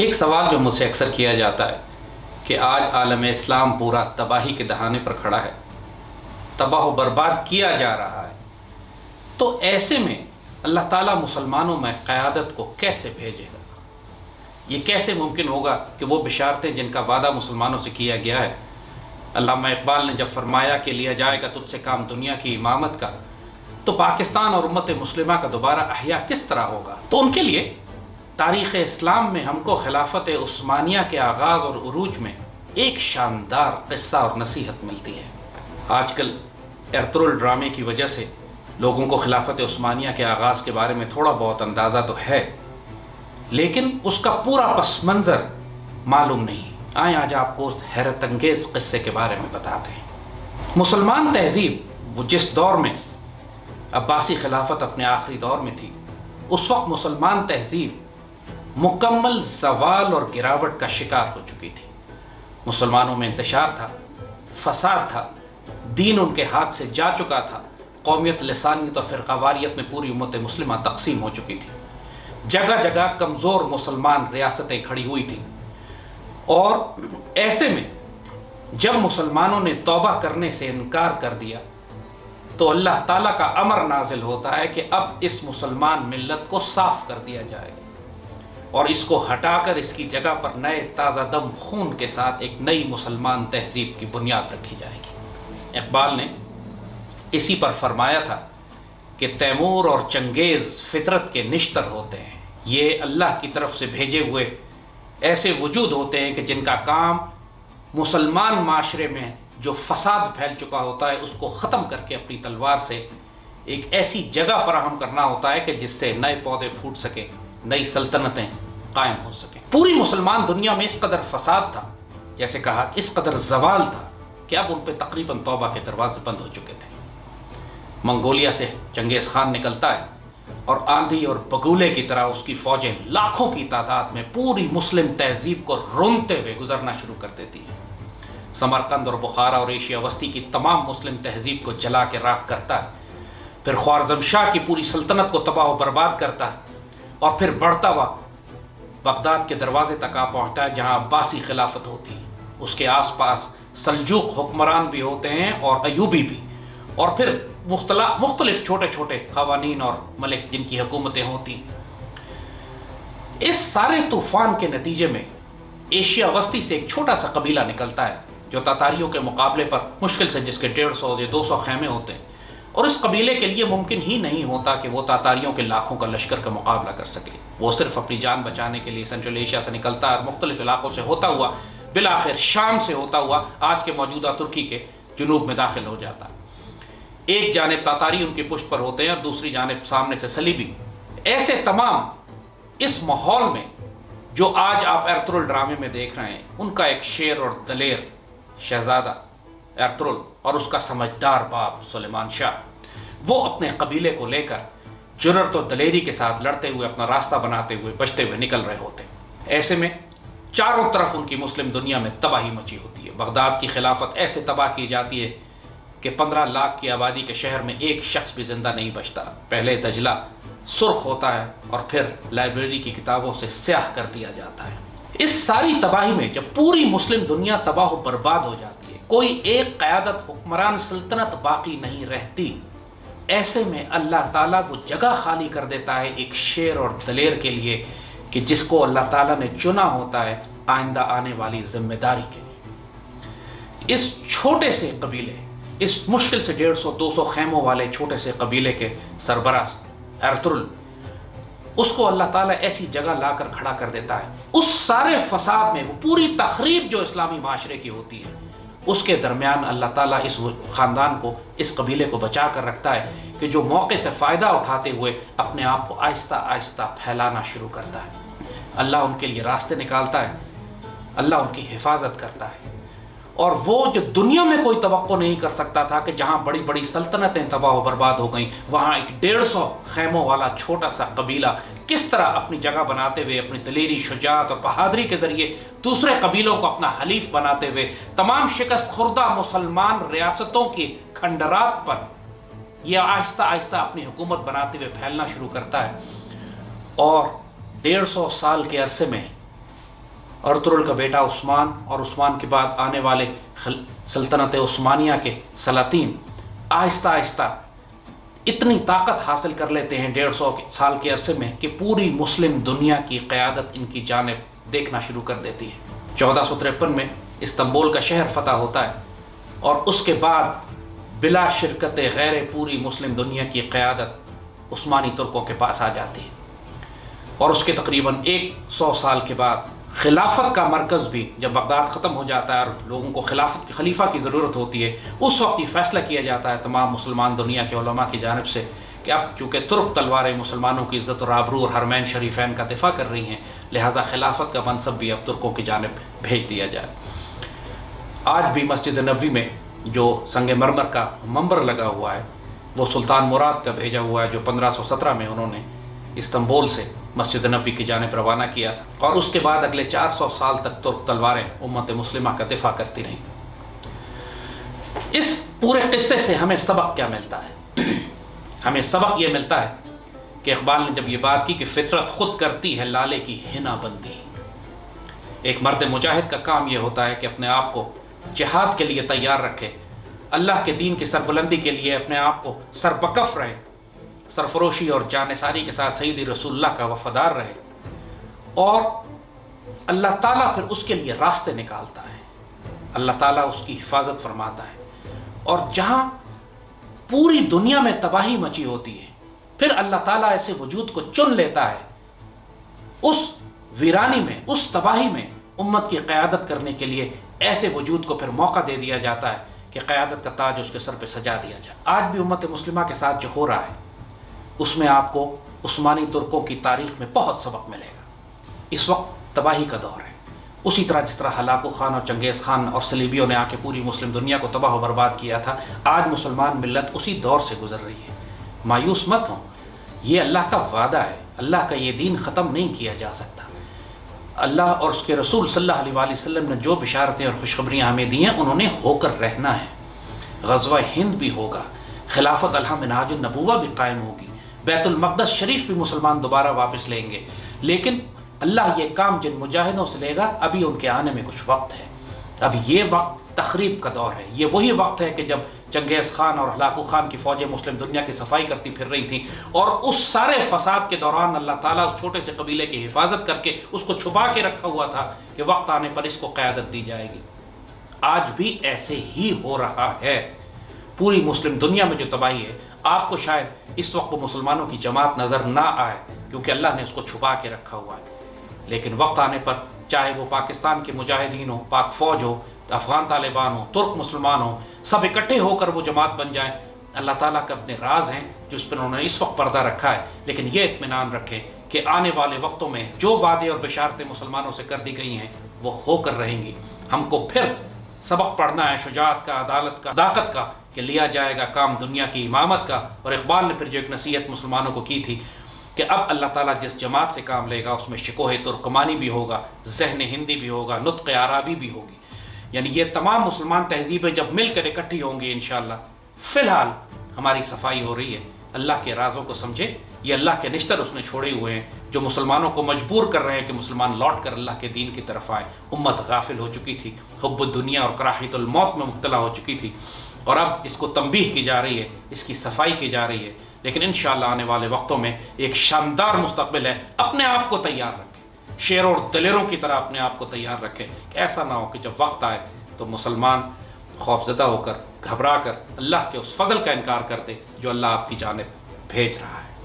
ایک سوال جو مجھ سے اکثر کیا جاتا ہے کہ آج عالم اسلام پورا تباہی کے دہانے پر کھڑا ہے، تباہ و برباد کیا جا رہا ہے، تو ایسے میں اللہ تعالیٰ مسلمانوں میں قیادت کو کیسے بھیجے گا؟ یہ کیسے ممکن ہوگا کہ وہ بشارتیں جن کا وعدہ مسلمانوں سے کیا گیا ہے؟ علامہ اقبال نے جب فرمایا کہ لیا جائے گا تجھ سے کام دنیا کی امامت کا، تو پاکستان اور امت مسلمہ کا دوبارہ احیاء کس طرح ہوگا؟ تو ان کے لیے تاریخ اسلام میں ہم کو خلافت عثمانیہ کے آغاز اور عروج میں ایک شاندار قصہ اور نصیحت ملتی ہے۔ آج کل ارطغرل ڈرامے کی وجہ سے لوگوں کو خلافت عثمانیہ کے آغاز کے بارے میں تھوڑا بہت اندازہ تو ہے، لیکن اس کا پورا پس منظر معلوم نہیں۔ آئیں آج آپ کو اس حیرت انگیز قصے کے بارے میں بتاتے ہیں۔ مسلمان تہذیب وہ جس دور میں عباسی خلافت اپنے آخری دور میں تھی، اس وقت مسلمان تہذیب مکمل زوال اور گراوٹ کا شکار ہو چکی تھی۔ مسلمانوں میں انتشار تھا، فساد تھا، دین ان کے ہاتھ سے جا چکا تھا، قومیت، لسانیت اور فرقہ واریت میں پوری امت مسلمہ تقسیم ہو چکی تھی، جگہ جگہ کمزور مسلمان ریاستیں کھڑی ہوئی تھیں، اور ایسے میں جب مسلمانوں نے توبہ کرنے سے انکار کر دیا تو اللہ تعالیٰ کا امر نازل ہوتا ہے کہ اب اس مسلمان ملت کو صاف کر دیا جائے گا اور اس کو ہٹا کر اس کی جگہ پر نئے تازہ دم خون کے ساتھ ایک نئی مسلمان تہذیب کی بنیاد رکھی جائے گی۔ اقبال نے اسی پر فرمایا تھا کہ تیمور اور چنگیز فطرت کے نشتر ہوتے ہیں، یہ اللہ کی طرف سے بھیجے ہوئے ایسے وجود ہوتے ہیں کہ جن کا کام مسلمان معاشرے میں جو فساد پھیل چکا ہوتا ہے اس کو ختم کر کے اپنی تلوار سے ایک ایسی جگہ فراہم کرنا ہوتا ہے کہ جس سے نئے پودے پھوٹ سکیں، نئی سلطنتیں قائم ہو سکیں۔ پوری مسلمان دنیا میں اس قدر فساد تھا، جیسے کہا اس قدر زوال تھا کہ اب ان پہ تقریباً توبہ کے دروازے بند ہو چکے تھے۔ منگولیا سے چنگیز خان نکلتا ہے اور آندھی اور بگولے کی طرح اس کی فوجیں لاکھوں کی تعداد میں پوری مسلم تہذیب کو رونتے ہوئے گزرنا شروع کر دیتی ہے۔ سمرقند اور بخارا اور ایشیا وسطی کی تمام مسلم تہذیب کو جلا کے راکھ کرتا ہے، پھر خوارزم شاہ کی پوری سلطنت کو تباہ و برباد کرتا ہے، اور پھر بڑھتا ہوا بغداد کے دروازے تک آ پہنچتا ہے جہاں عباسی خلافت ہوتی ہے۔ اس کے آس پاس سلجوق حکمران بھی ہوتے ہیں اور ایوبی بھی، اور پھر مختلف چھوٹے چھوٹے قوانین اور ملک جن کی حکومتیں ہوتی ہیں۔ اس سارے طوفان کے نتیجے میں ایشیا وسطی سے ایک چھوٹا سا قبیلہ نکلتا ہے جو تاتاریوں کے مقابلے پر مشکل سے جس کے 150 یا 200 خیمے ہوتے ہیں، اور اس قبیلے کے لیے ممکن ہی نہیں ہوتا کہ وہ تاتاریوں کے لاکھوں کا لشکر کا مقابلہ کر سکے۔ وہ صرف اپنی جان بچانے کے لیے سینٹرل ایشیا سے نکلتا ہے اور مختلف علاقوں سے ہوتا ہوا بالآخر شام سے ہوتا ہوا آج کے موجودہ ترکی کے جنوب میں داخل ہو جاتا ہے۔ ایک جانب تاتاری ان کی پشت پر ہوتے ہیں اور دوسری جانب سامنے سے صلیبی۔ ایسے تمام اس ماحول میں جو آج آپ ارطغرل ڈرامے میں دیکھ رہے ہیں، ان کا ایک شیر اور دلیر شہزادہ ارطغرل اور اس کا سمجھدار باپ سلیمان شاہ، وہ اپنے قبیلے کو لے کر جرأت و دلیری کے ساتھ لڑتے ہوئے اپنا راستہ بناتے ہوئے بچتے ہوئے نکل رہے ہوتے ہیں۔ ایسے میں چاروں طرف ان کی مسلم دنیا میں تباہی مچی ہوتی ہے۔ بغداد کی خلافت ایسے تباہ کی جاتی ہے کہ 15 لاکھ کی آبادی کے شہر میں ایک شخص بھی زندہ نہیں بچتا۔ پہلے دجلہ سرخ ہوتا ہے اور پھر لائبریری کی کتابوں سے سیاہ کر دیا جاتا ہے۔ اس ساری تباہی میں جب پوری مسلم دنیا تباہ و برباد ہو جاتی ہے، کوئی ایک قیادت حکمران سلطنت باقی نہیں رہتی، ایسے میں اللہ تعالیٰ وہ جگہ خالی کر دیتا ہے ایک شیر اور دلیر کے لیے کہ جس کو اللہ تعالیٰ نے چنا ہوتا ہے آئندہ آنے والی ذمہ داری کے لیے۔ اس چھوٹے سے قبیلے، اس مشکل سے 150-200 خیموں والے چھوٹے سے قبیلے کے سربراہ ارطغرل، اس کو اللہ تعالیٰ ایسی جگہ لا کر کھڑا کر دیتا ہے۔ اس سارے فساد میں وہ پوری تخریب جو اسلامی معاشرے کی ہوتی ہے، اس کے درمیان اللہ تعالیٰ اس خاندان کو، اس قبیلے کو بچا کر رکھتا ہے کہ جو موقع سے فائدہ اٹھاتے ہوئے اپنے آپ کو آہستہ آہستہ پھیلانا شروع کرتا ہے۔ اللہ ان کے لیے راستے نکالتا ہے، اللہ ان کی حفاظت کرتا ہے، اور وہ جو دنیا میں کوئی توقع نہیں کر سکتا تھا کہ جہاں بڑی بڑی سلطنتیں تباہ و برباد ہو گئیں، وہاں ایک 150 خیموں والا چھوٹا سا قبیلہ کس طرح اپنی جگہ بناتے ہوئے اپنی دلیری، شجاعت اور بہادری کے ذریعے دوسرے قبیلوں کو اپنا حلیف بناتے ہوئے تمام شکست خوردہ مسلمان ریاستوں کی کھنڈرات پر یہ آہستہ آہستہ اپنی حکومت بناتے ہوئے پھیلنا شروع کرتا ہے، اور 150 سال کے عرصے میں ارطغرل کا بیٹا عثمان اور عثمان کے بعد آنے والے سلطنت عثمانیہ کے سلاطین آہستہ آہستہ اتنی طاقت حاصل کر لیتے ہیں 150 سال کے عرصے میں کہ پوری مسلم دنیا کی قیادت ان کی جانب دیکھنا شروع کر دیتی ہے۔ 1453 میں استنبول کا شہر فتح ہوتا ہے اور اس کے بعد بلا شرکت غیر پوری مسلم دنیا کی قیادت عثمانی ترکوں کے پاس آ جاتی ہے، اور اس کے تقریباً 100 سال کے بعد خلافت کا مرکز بھی جب بغداد ختم ہو جاتا ہے اور لوگوں کو خلافت کے خلیفہ کی ضرورت ہوتی ہے، اس وقت یہ فیصلہ کیا جاتا ہے تمام مسلمان دنیا کے علماء کی جانب سے کہ اب چونکہ ترک تلواریں مسلمانوں کی عزت اور آبرو اور حرمین شریفین کا دفاع کر رہی ہیں، لہٰذا خلافت کا منصب بھی اب ترکوں کی جانب بھیج دیا جائے۔ آج بھی مسجد نبوی میں جو سنگ مرمر کا منبر لگا ہوا ہے وہ سلطان مراد کا بھیجا ہوا ہے، جو 1517 میں انہوں نے استنبول سے مسجد نبوی کی جانب روانہ کیا تھا، اور اس کے بعد اگلے 400 سال تک ترک تلواریں امت مسلمہ کا دفاع کرتی رہیں۔ اس پورے قصے سے ہمیں سبق کیا ملتا ہے؟ ہمیں سبق یہ ملتا ہے کہ اقبال نے جب یہ بات کی کہ فطرت خود کرتی ہے لالے کی حنا بندی، ایک مرد مجاہد کا کام یہ ہوتا ہے کہ اپنے آپ کو جہاد کے لیے تیار رکھے، اللہ کے دین کی سربلندی کے لیے اپنے آپ کو سربکف رہے، سرفروشی اور جانثاری کے ساتھ سیدی رسول اللہ کا وفادار رہے، اور اللہ تعالیٰ پھر اس کے لیے راستے نکالتا ہے، اللہ تعالیٰ اس کی حفاظت فرماتا ہے، اور جہاں پوری دنیا میں تباہی مچی ہوتی ہے پھر اللہ تعالیٰ ایسے وجود کو چن لیتا ہے، اس ویرانی میں، اس تباہی میں امت کی قیادت کرنے کے لیے ایسے وجود کو پھر موقع دے دیا جاتا ہے کہ قیادت کا تاج اس کے سر پہ سجا دیا جائے۔ آج بھی امت مسلمہ کے ساتھ جو ہو رہا ہے اس میں آپ کو عثمانی ترکوں کی تاریخ میں بہت سبق ملے گا۔ اس وقت تباہی کا دور ہے، اسی طرح جس طرح ہلاکو خان اور چنگیز خان اور صلیبیوں نے آ کے پوری مسلم دنیا کو تباہ و برباد کیا تھا، آج مسلمان ملت اسی دور سے گزر رہی ہے۔ مایوس مت ہوں، یہ اللہ کا وعدہ ہے، اللہ کا یہ دین ختم نہیں کیا جا سکتا۔ اللہ اور اس کے رسول صلی اللہ علیہ وآلہ وسلم نے جو بشارتیں اور خوشخبریاں ہمیں دی ہیں انہوں نے ہو کر رہنا ہے۔ غزوہ ہند بھی ہوگا، خلافت الحم منہاج النبوہ بھی قائم ہوگی، بیت المقدس شریف بھی مسلمان دوبارہ واپس لیں گے، لیکن اللہ یہ کام جن مجاہدوں سے لے گا ابھی ان کے آنے میں کچھ وقت ہے۔ اب یہ وقت تخریب کا دور ہے، یہ وہی وقت ہے کہ جب چنگیز خان اور ہلاکو خان کی فوجیں مسلم دنیا کی صفائی کرتی پھر رہی تھیں، اور اس سارے فساد کے دوران اللہ تعالیٰ اس چھوٹے سے قبیلے کی حفاظت کر کے اس کو چھپا کے رکھا ہوا تھا کہ وقت آنے پر اس کو قیادت دی جائے گی۔ آج بھی ایسے ہی ہو رہا ہے، پوری مسلم دنیا میں جو تباہی ہے، آپ کو شاید اس وقت وہ مسلمانوں کی جماعت نظر نہ آئے کیونکہ اللہ نے اس کو چھپا کے رکھا ہوا ہے، لیکن وقت آنے پر چاہے وہ پاکستان کے مجاہدین ہو، پاک فوج ہو، افغان طالبان ہو، ترک مسلمان ہو، سب اکٹھے ہو کر وہ جماعت بن جائیں۔ اللہ تعالیٰ کا اپنے راز ہیں جو اس پر انہوں نے اس وقت پردہ رکھا ہے، لیکن یہ اطمینان رکھیں کہ آنے والے وقتوں میں جو وعدے اور بشارتیں مسلمانوں سے کر دی گئی ہیں وہ ہو کر رہیں گی۔ ہم کو پھر سبق پڑھنا ہے شجاعت کا، عدالت کا، صداقت کا، کہ لیا جائے گا کام دنیا کی امامت کا۔ اور اقبال نے پھر جو ایک نصیحت مسلمانوں کو کی تھی کہ اب اللہ تعالیٰ جس جماعت سے کام لے گا اس میں شکوہ ترکمانی بھی ہوگا، ذہن ہندی بھی ہوگا، نطق عربی بھی ہوگی، یعنی یہ تمام مسلمان تہذیبیں جب مل کر اکٹھی ہوں گی انشاءاللہ۔ فی الحال ہماری صفائی ہو رہی ہے، اللہ کے رازوں کو سمجھے، یہ اللہ کے نشتر اس نے چھوڑے ہوئے ہیں جو مسلمانوں کو مجبور کر رہے ہیں کہ مسلمان لوٹ کر اللہ کے دین کی طرف آئے۔ امت غافل ہو چکی تھی، حب الدنیا اور کراہیت الموت میں مبتلا ہو چکی تھی، اور اب اس کو تنبیہ کی جا رہی ہے، اس کی صفائی کی جا رہی ہے، لیکن انشاءاللہ آنے والے وقتوں میں ایک شاندار مستقبل ہے۔ اپنے آپ کو تیار رکھیں، شیروں اور دلیروں کی طرح اپنے آپ کو تیار رکھیں کہ ایسا نہ ہو کہ جب وقت آئے تو مسلمان خوفزدہ ہو کر، گھبرا کر اللہ کے اس فضل کا انکار کر دے جو اللہ آپ کی جانب بھیج رہا ہے۔